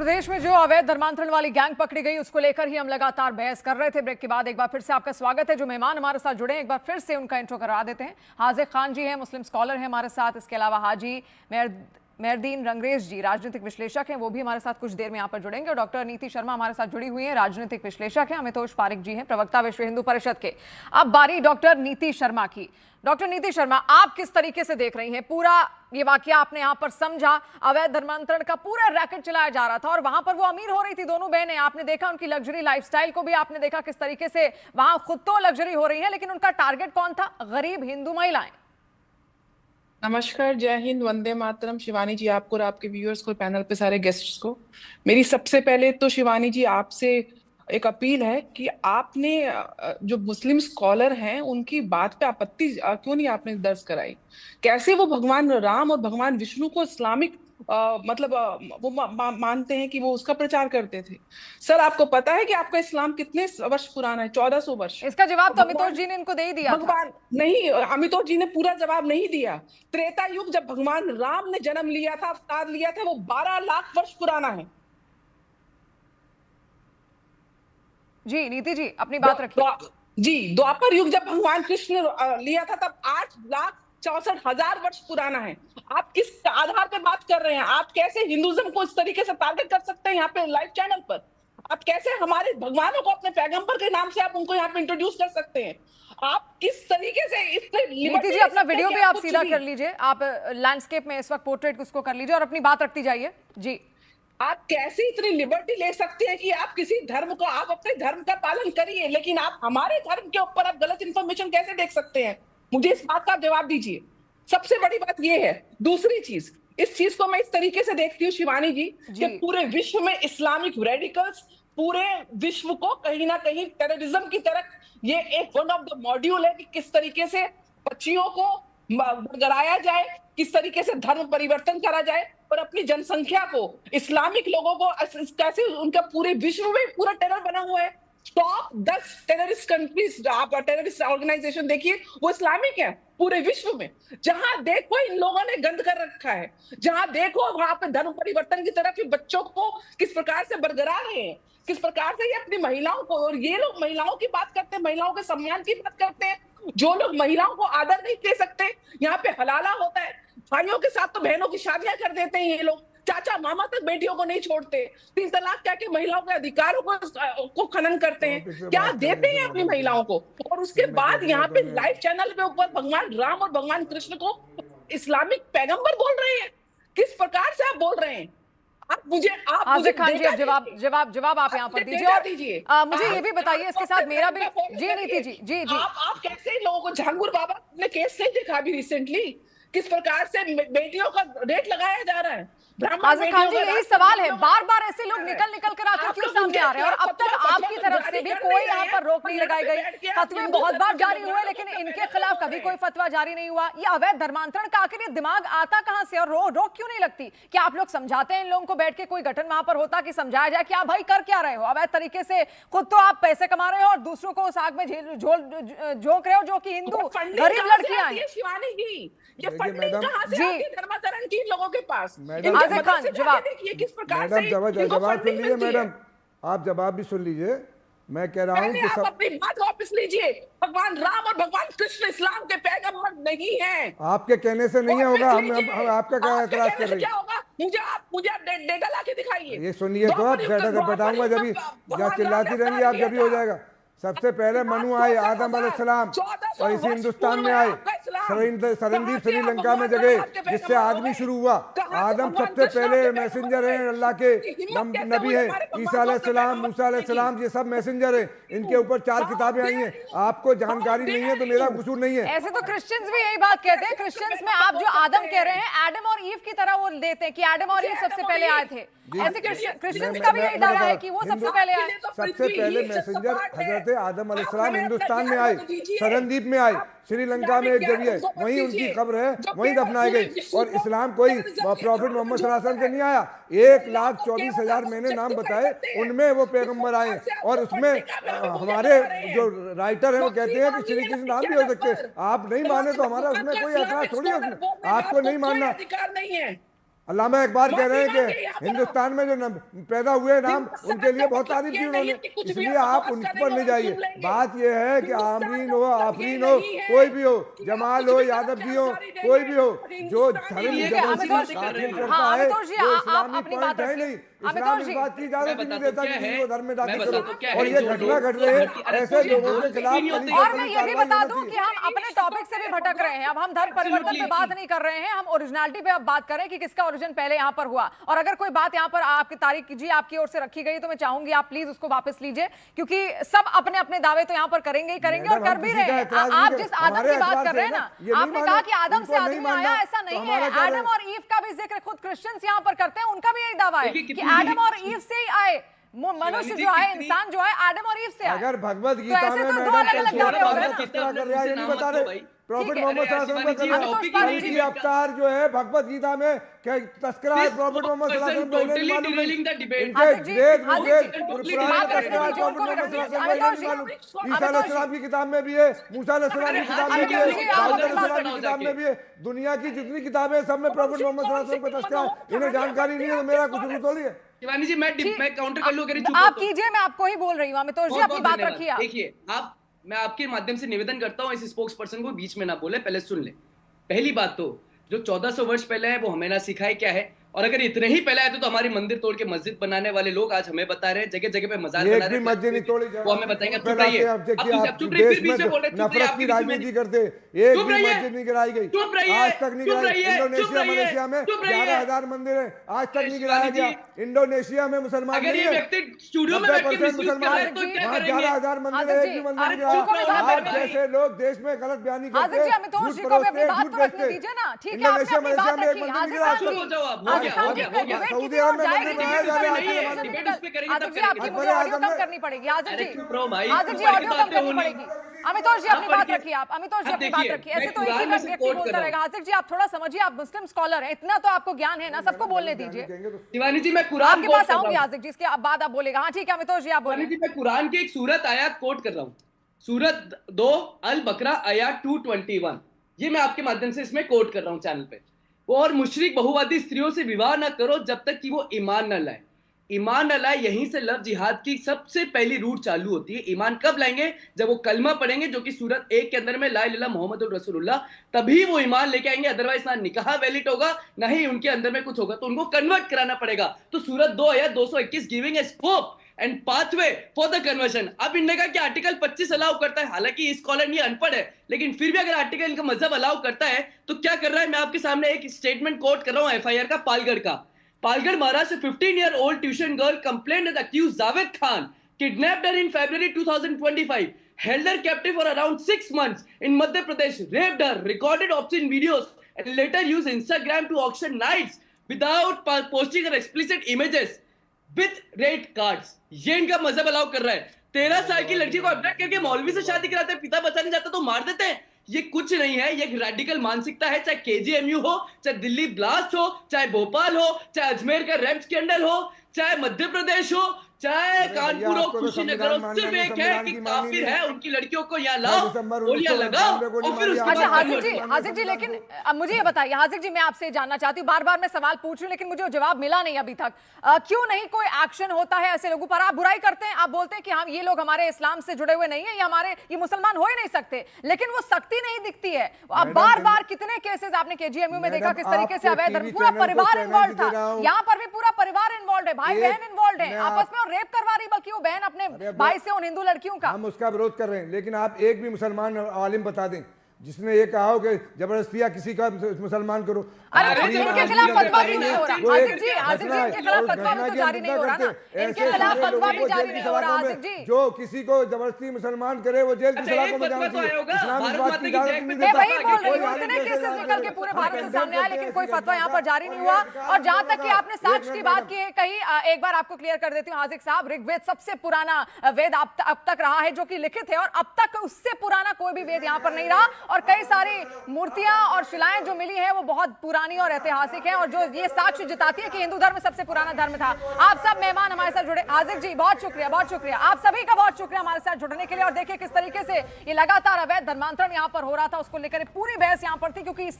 प्रदेश में जो अवैध धर्मांतरण वाली गैंग पकड़ी गई उसको लेकर ही हम लगातार बहस कर रहे थे। ब्रेक के बाद एक बार फिर से आपका स्वागत है। जो मेहमान हमारे साथ जुड़े हैं एक बार फिर से उनका इंट्रो करा देते हैं। हाजिर खान जी हैं, मुस्लिम स्कॉलर हैं हमारे साथ। इसके अलावा हाजी मेहरदीन रंगरेज जी राजनीतिक विश्लेषक हैं, वो भी हमारे साथ कुछ देर में यहाँ पर जुड़ेंगे। और डॉक्टर नीति शर्मा हमारे साथ जुड़ी हुई हैं, राजनीतिक विश्लेषक हैं। अमितोष पारिक जी हैं, प्रवक्ता विश्व हिंदू परिषद के। अब बारी डॉक्टर नीति शर्मा की। डॉक्टर नीति शर्मा, आप किस तरीके से देख रही हैं पूरा ये वाकया? आपने यहाँ पर समझा अवैध धर्मांतरण का पूरा रैकेट चलाया जा रहा था और वहां पर वो अमीर हो रही थी दोनों बहनें। आपने देखा उनकी लग्जरी लाइफस्टाइल को भी, आपने देखा किस तरीके से वहां खुद तो लग्जरी हो रही है, लेकिन उनका टारगेट कौन था? गरीब हिंदू महिलाएं। नमस्कार, जय हिंद, वंदे मातरम। शिवानी जी, आपको और आपके व्यूअर्स को, पैनल पे सारे गेस्ट्स को मेरी सबसे पहले तो शिवानी जी आपसे एक अपील है कि आपने जो मुस्लिम स्कॉलर हैं उनकी बात पे आपत्ति क्यों नहीं आपने दर्ज कराई? कैसे वो भगवान राम और भगवान विष्णु को इस्लामिक वो मानते हैं कि वो उसका प्रचार करते थे। सर, आपको पता है कि आपका इस्लाम कितने वर्ष पुराना है? 1400 वर्ष। इसका जवाब तो अमितोष जी ने इनको दे ही दिया था। नहीं, अमितोष जी ने पूरा जवाब नहीं दिया। त्रेता युग जब भगवान राम ने जन्म लिया था, अवतार लिया था, वो 12 लाख वर्ष पुराना है। जी नीति जी, अपनी बात रखिए। जी, द्वापर युग जब भगवान कृष्ण लिया था तब 8,64,000 वर्ष पुराना है। आप किस आधार पे बात कर रहे हैं? आप कैसे हिंदुइज्म को इस तरीके से टारगेट कर सकते हैं यहाँ पे लाइव चैनल पर? आप कैसे हमारे भगवानों को अपने पैगंबर के नाम से आप उनको यहाँ पे इंट्रोड्यूस कर सकते हैं? आप किस तरीके से इतने नीति जी, अपना वीडियो भी आप सीधा कर लीजिए, आप लैंडस्केप में इस वक्त पोर्ट्रेट उसको कर लीजिए और अपनी बात रखती जाइए। जी, आप कैसे इतनी लिबर्टी ले सकते हैं कि आप किसी धर्म को, आप अपने धर्म का पालन करिए, लेकिन आप हमारे धर्म के ऊपर आप गलत इंफॉर्मेशन कैसे देख सकते हैं? मुझे इस बात का जवाब दीजिए। सबसे बड़ी बात यह है। दूसरी चीज, इस चीज को मैं इस तरीके से देखती हूँ शिवानी जी कि पूरे विश्व में इस्लामिक रेडिकल्स पूरे विश्व को कहीं ना कहीं टेररिज्म की तरफ, ये एक वन ऑफ द मॉड्यूल है कि किस तरीके से बच्चियों को बरगराया जाए, किस तरीके से धर्म परिवर्तन करा जाए और अपनी जनसंख्या को, इस्लामिक लोगों को कैसे उनका पूरे विश्व में पूरा टेरर बना हुआ है। टॉप 10 टेररिस्ट कंट्रीज, आप टेररिस्ट ऑर्गेनाइजेशन देखिए, वो इस्लामिक है पूरे विश्व में। जहां देखो इन लोगों ने गंद कर रखा है, जहां देखो वहां पे धर्म परिवर्तन की तरफ ये बच्चों को किस प्रकार से बरगरा रहे हैं, किस प्रकार से ये अपनी महिलाओं को, और ये लोग महिलाओं की बात करते हैं, महिलाओं के सम्मान की बात करते हैं। जो लोग महिलाओं को आदर नहीं दे सकते, यहाँ पे हलाला होता है, भाइयों के साथ तो बहनों की शादियां कर देते हैं ये लोग, चाचा मामा तक बेटियों को नहीं छोड़ते, 3 तलाक कह के महिलाओं के अधिकारों को खनन करते हैं। क्या देते हैं अपनी महिलाओं को? और उसके बाद यहाँ पे लाइव चैनल पे ऊपर भगवान राम और भगवान कृष्ण को इस्लामिक पैगंबर बोल रहे हैं। किस प्रकार से आप बोल रहे हैं? आप मुझे खान जी, अब जवाब आप यहाँ पर दीजिए और मुझे ये भी बताइए इसके साथ मेरा भी। जी नीति जी, जी जी, आप कैसे लोगों को, झांगुर बाबा ने केस नहीं देखा अभी रिसेंटली, किस प्रकार से बेटियों का रेट लगाया जा रहा है? आज़िम खान जी, यही सवाल है, बार बार ऐसे लोग निकल कर आकर क्यों सामने आ रहे हैं? और अब तक आपकी तरफ से भी कोई यहाँ पर रोक नहीं लगाई गई। फतवे बहुत बार जारी हुए लेकिन इनके खिलाफ कभी कोई फतवा जारी नहीं हुआ। ये अवैध धर्मांतरण का आखिर ये दिमाग आता कहाँ से और रोक क्यों नहीं लगती? क्या आप लोग समझाते हैं इन लोगों को? बैठ के कोई गठन वहां पर होता कि समझाया जाए कि आप भाई कर क्या रहे हो? अवैध तरीके से खुद तो आप पैसे कमा रहे हो और दूसरों को उस आग में झोंक रहे हो, जो कि हिंदू गरीब लड़कियां हैं। शिवानी जी, ये फंडिंग कहां से आती है धर्मांतरण की लोगों के पास? आज़िम खान, जवाब देखिए किस प्रकार से जवाब सुन लीजिए मैडम, आप जवाब भी सुन लीजिए। मैं कह रहा हूँ कि आप अपनी बात वापस लीजिए। भगवान राम और भगवान कृष्ण इस्लाम के पैगंबर नहीं हैं। आपके कहने से नहीं होगा। हम आपका क्या एतराज कर रहे हैं? क्या होगा? मुझे आप डेटा लाके दिखाइए। ये सुनिए तो आप बताऊंगा, जब चिल्लाती रहेंगी आप, जब भी हो जाएगा। सबसे पहले मनु आए, आदम अलैहिस्सलाम, और इसी हिंदुस्तान में आए। सरंदीप श्रीलंका में जगह, जिससे आदमी शुरू हुआ। आदम सबसे पहले मैसेंजर हैं, अल्लाह के नबी हैं। ईसा अलैहिस्सलाम, मूसा अलैहिस्सलाम, ये सब मैसेंजर हैं। इनके ऊपर 4 किताबें आई हैं। आपको जानकारी नहीं है तो मेरा कसूर नहीं है। ऐसे तो क्रिश्चियंस भी यही बात कहते हैं। क्रिश्चियंस में आप जो आदम कह रहे हैं, एडम और ईव की तरह वो देते हैं कि एडम और ईव सबसे पहले आए थे। ऐसे क्रिश्चियंस का भी यही दावा है कि वो सबसे पहले आए। सबसे पहले मैसेंजर हजरत आदम अलैहिस्सलाम हिंदुस्तान में आए, सरनदीप में आए, श्रीलंका में एक जगह है, वहीं उनकी कब्र है, वहीं दफनाई गई। और इस्लाम कोई प्रॉफिट मोहम्मद सल्लल्लाहु अलैहि वसल्लम से नहीं आया। 1,24,000 मैंने नाम बताए, उनमें वो पैगंबर आए। और उसमें हमारे जो राइटर हैं वो कहते हैं कि श्री कृष्ण नाम भी हो सकते हैं। आप नहीं माने तो हमारा उसमें कोई एतराज थोड़ी है। उसमें आपको नहीं मानना, अधिकार नहीं है। अल्लामा इकबाल कह रहे हैं बात ये कि यहाँ पर हिंदुस्तान में जो पैदा हुए नाम उनके लिए बहुत तारीफ की उन्होंने, कुछ भी इसलिए हो, आप बकवास उन करेंगे पर नहीं और जाइए। सुन लेंगे। बात यह है कि हिंदुस्तान आमरीन का हो, मतलब आफरीन ये हो, नहीं है कोई भी हो, कि आप जमाल कुछ हो, भी यादव गलत जी हो, जानकारी देंगे। कोई भी हो, जो हिंदुस्तानी धर्म ठीक है, जबरदस्ती अमितोष दाखिल जी, करता हाँ, है अमितोष जी, वो आप इस्लामी अपनी पॉइंट बात है रखिए। नहीं। अमितोष इस्लाम इस जी, बात की इजाजत ही नहीं देता कि किसी को धर्म में दाखिल मैं करो, बताता हूँ क्या और है, ये जो घटना लोग घट रहे हैं अरे ऐसे तो ये लोगों के बोल खिलाफ नहीं होते। और मैं ये भी बता दूं कि हम अपने टॉपिक से भी भटक रहे हैं। अब हम धर्म परिवर्तन पे बात नहीं कर रहे हैं, हम ओरिजिनलिटी पे अब बात करें कि किसका ओरिजिन पहले यहाँ पर हुआ। और अगर कोई बात यहाँ पर आपकी तारीख कीजिए आपकी ओर से रखी गई तो मैं चाहूंगी आप प्लीज उसको वापस लीजिए, क्योंकि सब अपने अपने दावे तो यहाँ पर करेंगे ही करेंगे और कर भी रहे हैं। आप जिस आदम की बात कर रहे हैं ना, आपने कहा कि आदम से आदमी आया, ऐसा नहीं है। आदम और ईव का भी जिक्र खुद क्रिश्चियंस यहाँ पर करते हैं, उनका भी यही दावा है कि आदम और ईव से ही आए। मनुष्य जो है, इंसान जो है, आदम और ईव से आया। अगर भगवत तो गीता ऐसे में तो दो मैडम अलग-अलग दावे हो गए ना। किस तरह कर रहे हैं ये नहीं बता रहे। प्रॉफिट मोहम्मद सल्लल्लाहु अलैहि वसल्लम का अमितोष कल पाल की जी, अवतार जो है भगवत गीता में क्या तस्करा है प्रॉफिट मोहम्मद सल्लल्लाहु अलैहि वसल्लम को नहीं मालूम है। इनके हाजिर जी, वेद हाजिर वेद जी, पुराण बात में रखने तस्करा है दीजिए, प्रॉफिट उनको भी मोहम्मद रखने सल्लल्लाहु अलैहि वसल्म को नहीं मालूम। ईसा अलैहिस्सलाम की किताब में भी है, मूसा अलैहिस्सलाम की किताब में भी है, दाऊद अलैहिस्सलाम की किताब में भी है। दुनिया की जितनी किताबें हैं सब में प्रॉफिट मोहम्मद सल्लल्लाहु अलैहि वसल्लम को तस्करा है। इन्हें जानकारी नहीं है तो मेरा कुछ थोड़ी है। शिवानी जी, मैं काउंटर कर लूं, अगर आप कीजिए, मैं आपको ही बोल रही हूँ। अमितोष जी, अपनी बात रखिए आप। देखिए, मैं आपके माध्यम से निवेदन करता हूं, इस स्पोक्स पर्सन को बीच में ना बोले, पहले सुन ले। पहली बात तो जो 1400 वर्ष पहले है वो हमें ना सिखाए क्या है, और अगर इतने ही पहले आए तो हमारी मंदिर तोड़ के मस्जिद बनाने वाले लोग आज हमें बता रहे हैं, जगह जगह पे मजार बना एक रहे भी हैं, मस्जिद नहीं तोड़ी वो हमें बताएंगे। चुप फैलाते रहिए, हैं आपसे कि अब आप चुप रहिए, देश फिर बीच में बोल रहे हैं, चुप रहिए, नफरत आपकी की बीच में राजनीति करते। एक चुप भी रहिए, मस्जिद नहीं गिराई गई, चुप रहिए, आज तक नहीं चुप गिराई। रहिए, इंडोनेशिया चुप रहिए, मलेशिया में चुप रहिए। 11,000 मंदिर है, आज तक नहीं गिराया शिवानी गया। जी, इंडोनेशिया में मुसलमान अगर नहीं ये है, व्यक्ति स्टूडियो में बैठ के 90% मिसयूज कर रहे हैं तो मुसलमान क्या वहाँ करेंगे? 11,000 मंदिर है, हाजिर एक भी जी, मंदिर नहीं अरे चुप हो गिराया। जाओ, आप जैसे लोग देश में गलत बयानी करते हाजिर जी, हैं, अमितोष जी झूठ को भी अपनी परोसते, बात झूठ तो रखने बेचते। दीजिए ना। ठीक है, आपने इंडोनेशिया अपनी मलेशिया बात में एक रखी। मंदिर हाजिर गिरा। खान जी, हो जाओ आप, हो हाजिर गया, खान हो जी, गया, हो गया। डिबेट सऊदी किसी और अरब में जाएगी, मंदिर डिबेट बनाया इस जा पे रहा है, नहीं है। आज के डिबेट इस पे करेंगे हाजिर तब जी, आपकी करेंगे। मुझे अकबर ऑडियो आजम कम ने- करनी पड़ेगी। हाजिर जी, चुप रहो भाई, हाजिर जी, ऊपर की ऑडियो कम बातें करनी होनी। पड़ेगी। अमितोष जी, अपनी बात रखिए आप। अमितोष जी, अब अपनी बात देखिए, रखिए। ऐसे मैं तो एक ही कुरान में से व्यक्ति कोट बोलता कर रहा रहेगा। हूं। हाजिर जी, आप थोड़ा समझिए, आप मुस्लिम स्कॉलर हैं, इतना तो आपको ज्ञान है ना, सबको बोलने दीजिए। शिवानी जी, मैं कुरान आपके कोट पास कर आऊंगी रहा हूं। हाजिर जी, इसके बाद आप बोलेगा। हाँ ठीक है अमितोष जी, आप शिवानी बोलिए। जी, मैं कुरान की एक सूरत आयत कोट कर रहा हूं, सूरत 2 अल बकरा आयत 221। ये मैं आपके माध्यम से इसमें कोट कर रहा हूं चैनल पे। और मुशरिक बहुवादी स्त्रियों से विवाह ना करो जब तक कि वो ईमान न लाए। ईमान न लाए, यहीं से लव जिहाद की सबसे पहली रूट चालू होती है। ईमान कब लाएंगे? जब वो कलमा पढ़ेंगे, जो कि सूरत 1 के अंदर में ला इलाहा मोहम्मदुर रसूलुल्लाह, तभी वो ईमान लेके आएंगे। अदरवाइज ना निकाह वैलिड होगा, ना ही उनके अंदर में कुछ होगा, तो उनको कन्वर्ट कराना पड़ेगा। तो सूरत 2 आयत 221 giving a scope and pathway for the conversion. अब इनने कहा कि आर्टिकल 25 अलाउ करता है, हालांकि स्कॉलर ये अनपढ़ है, लेकिन फिर भी अगर आर्टिकल इनका मजहब अलाउ करता है तो क्या कर रहा है? मैं आपके सामने एक स्टेटमेंट कोट कर रहा हूं एफआईआर का, पालगढ़ का। Palgarh Maharashtra 15-year-old tuition girl complained that accused Javed Khan kidnapped her in February 2025, held her captive for around 6 months in Madhya Pradesh, raped her, recorded obscene videos, and later used Instagram to auction nights without posting her explicit images with rate cards. ये इनका मजहब allow कर रहा है। 13 साल की लड़की को अब्डक्ट करके मौलवी से शादी कराते हैं, पिता बचाने जाता तो मार देते हैं। ये कुछ नहीं है, ये एक रेडिकल मानसिकता है। चाहे केजीएमयू हो, चाहे दिल्ली ब्लास्ट हो, चाहे भोपाल हो, चाहे अजमेर का रेप स्कैंडल हो, चाहे मध्य प्रदेश हो, चाहे कानपुर हो, कुशीनगर हो, सिर्फ एक है कि काफिर है, उनकी लड़कियों को यहाँ लाओ, गोलियां लगाओ और फिर उसके अच्छा बाद हाजिर जी, लेकिन अब मुझे ये बताइए हाजिर जी, मैं आपसे जानना चाहती हूँ, बार बार मैं सवाल पूछ रही हूँ लेकिन मुझे जवाब मिला नहीं अभी तक। क्यों नहीं कोई एक्शन होता है ऐसे लोगों पर? आप बुराई करते हैं, आप बोलते हैं कि हम ये लोग हमारे इस्लाम से जुड़े हुए नहीं है, ये मुसलमान हो ही नहीं सकते, लेकिन वो सख्ती नहीं दिखती है। अब बार बार कितने केसेस आपने केजीएमयू में देखा किस तरीके से अवैध, पूरा परिवार इन्वॉल्व था, यहाँ पर भी पूरा परिवार इन्वॉल्व है, भाई बहन इन्वॉल्व है आपस में, और रेप करवा रही बल्कि वो बहन अपने भाई से उन हिंदू लड़कियों का। हम उसका विरोध कर रहे हैं, लेकिन आप एक भी मुसलमान आलिम बता दें जिसने ये कहा हो कि जबरदस्तियां किसी का मुसलमान करो। अरे इनके खिलाफ फतवा क्यों नहीं हो रहा? हाजिर जी, इनके खिलाफ फतवा भी तो जारी नहीं हो रहा ना, इनके खिलाफ फतवा भी जारी नहीं हो रहा। हाजिर जी, जो किसी को जबरदस्ती मुसलमान करे वो जेल की सलाखों में जाना चाहिए। इस्लाम इस बात की इजाजत नहीं मैं देता। वही बोल रही हूँ, इतने केसेस निकल के पूरे भारत से सामने आए लेकिन कोई फतवा यहाँ पर जारी नहीं हुआ। और जहां तक कि आपने साक्ष्य की बात की है कही, एक बार आपको क्लियर कर देती हूँ हाजिर साहब, ऋग्वेद सबसे पुराना वेद अब तक रहा है जो कि लिखित है, और अब तक उससे पुराना कोई भी वेद यहाँ पर नहीं रहा। और कई सारी मूर्तियां और शिलाएं जो मिली हैं वो बहुत पुरानी और ऐतिहासिक हैं, और जो ये साक्ष्य जताती है कि हिंदू धर्म सबसे पुराना धर्म था। आप सब मेहमान हमारे साथ जुड़े, हाजिर जी बहुत शुक्रिया, बहुत शुक्रिया, आप सभी का बहुत शुक्रिया हमारे साथ जुड़ने के लिए। और देखिए किस तरीके से ये लगातार अवैध धर्मांतरण यहाँ पर हो रहा था, उसको लेकर पूरी बहस यहाँ पर थी, क्योंकि इससे